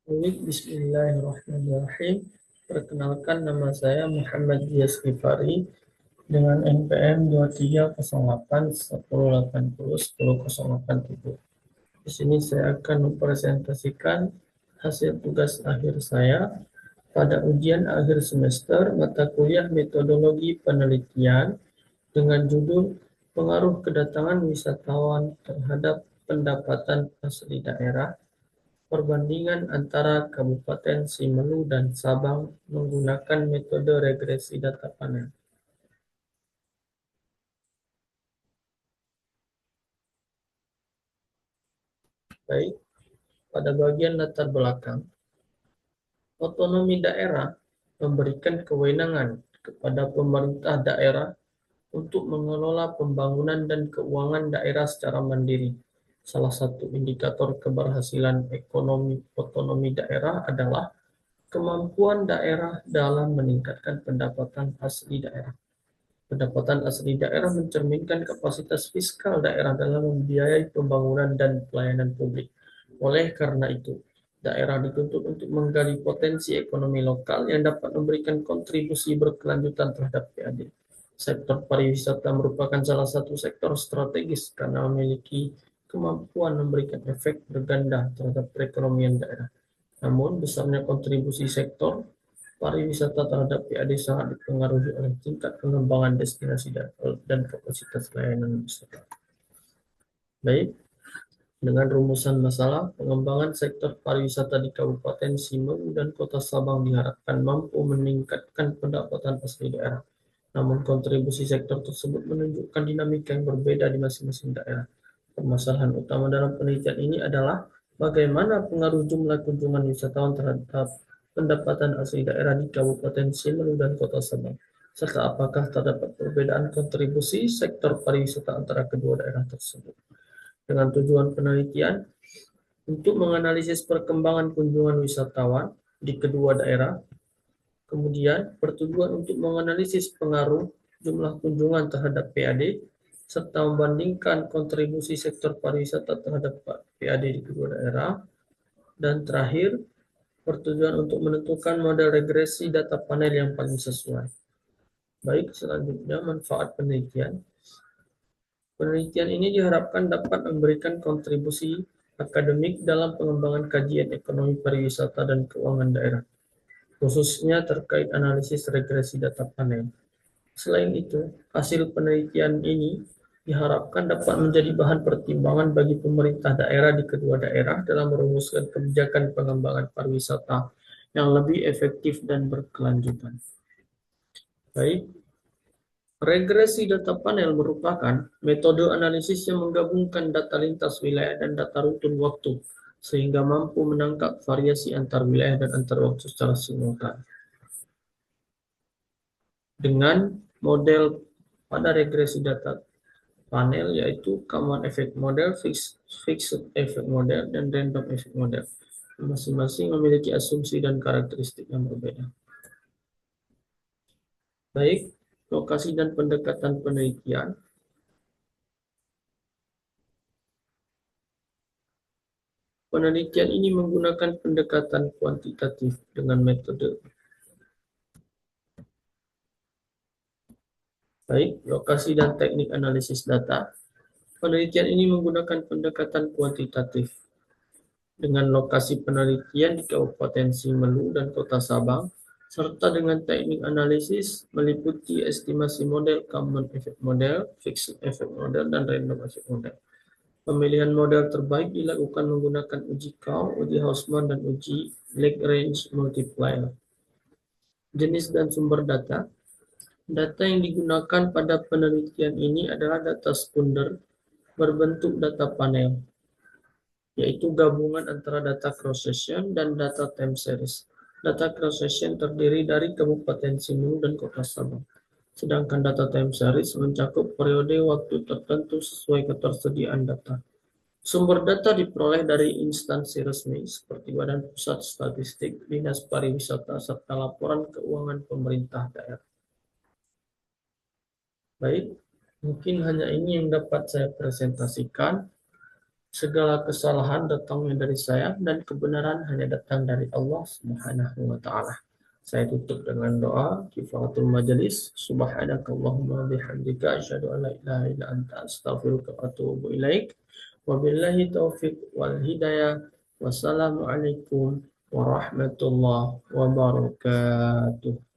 Baik, Bismillahirrahmanirrahim. Perkenalkan, nama saya Muhammad Dias Rifari dengan NPM 230810801087. Di sini saya akan mempresentasikan hasil tugas akhir saya pada ujian akhir semester mata kuliah metodologi penelitian dengan judul Pengaruh Kedatangan Wisatawan Terhadap Pendapatan Asli Daerah. Perbandingan antara Kabupaten Simelu dan Sabang menggunakan metode regresi data panel. Baik, pada bagian latar belakang, otonomi daerah memberikan kewenangan kepada pemerintah daerah untuk mengelola pembangunan dan keuangan daerah secara mandiri. Salah satu indikator keberhasilan ekonomi otonomi daerah adalah kemampuan daerah dalam meningkatkan pendapatan asli daerah. Pendapatan asli daerah mencerminkan kapasitas fiskal daerah dalam membiayai pembangunan dan pelayanan publik. Oleh karena itu, daerah dituntut untuk menggali potensi ekonomi lokal yang dapat memberikan kontribusi berkelanjutan terhadap PAD. Sektor pariwisata merupakan salah satu sektor strategis karena memiliki kemampuan memberikan efek berganda terhadap perekonomian daerah. Namun, besarnya kontribusi sektor pariwisata terhadap PAD sangat dipengaruhi oleh tingkat pengembangan destinasi dan kapasitas layanan wisata. Baik, dengan rumusan masalah, pengembangan sektor pariwisata di Kabupaten Simelu dan Kota Sabang diharapkan mampu meningkatkan pendapatan asli daerah. Namun kontribusi sektor tersebut menunjukkan dinamika yang berbeda di masing-masing daerah. Permasalahan utama dalam penelitian ini adalah bagaimana pengaruh jumlah kunjungan wisatawan terhadap pendapatan asli daerah di Kabupaten Simelu dan Kota Sabang, serta apakah terdapat perbedaan kontribusi sektor pariwisata antara kedua daerah tersebut. Dengan tujuan penelitian untuk menganalisis perkembangan kunjungan wisatawan di kedua daerah, kemudian bertujuan untuk menganalisis pengaruh jumlah kunjungan terhadap PAD, serta membandingkan kontribusi sektor pariwisata terhadap PAD di kedua daerah, dan terakhir, bertujuan untuk menentukan model regresi data panel yang paling sesuai. Baik, selanjutnya manfaat penelitian. Penelitian ini diharapkan dapat memberikan kontribusi akademik dalam pengembangan kajian ekonomi pariwisata dan keuangan daerah, khususnya terkait analisis regresi data panel. Selain itu, hasil penelitian ini diharapkan dapat menjadi bahan pertimbangan bagi pemerintah daerah di kedua daerah dalam merumuskan kebijakan pengembangan pariwisata yang lebih efektif dan berkelanjutan. Baik, regresi data panel merupakan metode analisis yang menggabungkan data lintas wilayah dan data rutun waktu, sehingga mampu menangkap variasi antar wilayah dan antar waktu secara simultan. Dengan model pada regresi data panel yaitu common effect model, fixed effect model, dan random effect model. Masing-masing memiliki asumsi dan karakteristik yang berbeda. Baik, lokasi dan pendekatan penelitian. Penelitian ini menggunakan pendekatan kuantitatif dengan metode. Baik, lokasi dan teknik analisis data. Penelitian ini menggunakan pendekatan kuantitatif dengan lokasi penelitian di Kabupaten Simelu dan Kota Sabang, serta dengan teknik analisis meliputi estimasi model, common effect model, fixed effect model, dan random effect model. Pemilihan model terbaik dilakukan menggunakan uji Cow, uji Hausman, dan uji Lagrange multiplier. Jenis dan sumber data. Data yang digunakan pada penelitian ini adalah data sekunder berbentuk data panel, yaitu gabungan antara data cross-section dan data time series. Data cross-section terdiri dari Kabupaten Simelu dan Kota Sabang, sedangkan data time series mencakup periode waktu tertentu sesuai ketersediaan data. Sumber data diperoleh dari instansi resmi seperti Badan Pusat Statistik, Dinas Pariwisata, serta laporan keuangan pemerintah daerah. Baik, mungkin hanya ini yang dapat saya presentasikan. Segala kesalahan datangnya dari saya dan kebenaran hanya datang dari Allah Subhanahu wa taala. Saya tutup dengan doa kifaratul majelis. Subhanakallahumma bihamdika asyhadu an la ilaha illa anta astaghfiruka wa atubu ilaik. Wabillahi taufiq wal hidayah. Wassalamualaikum warahmatullahi wabarakatuh.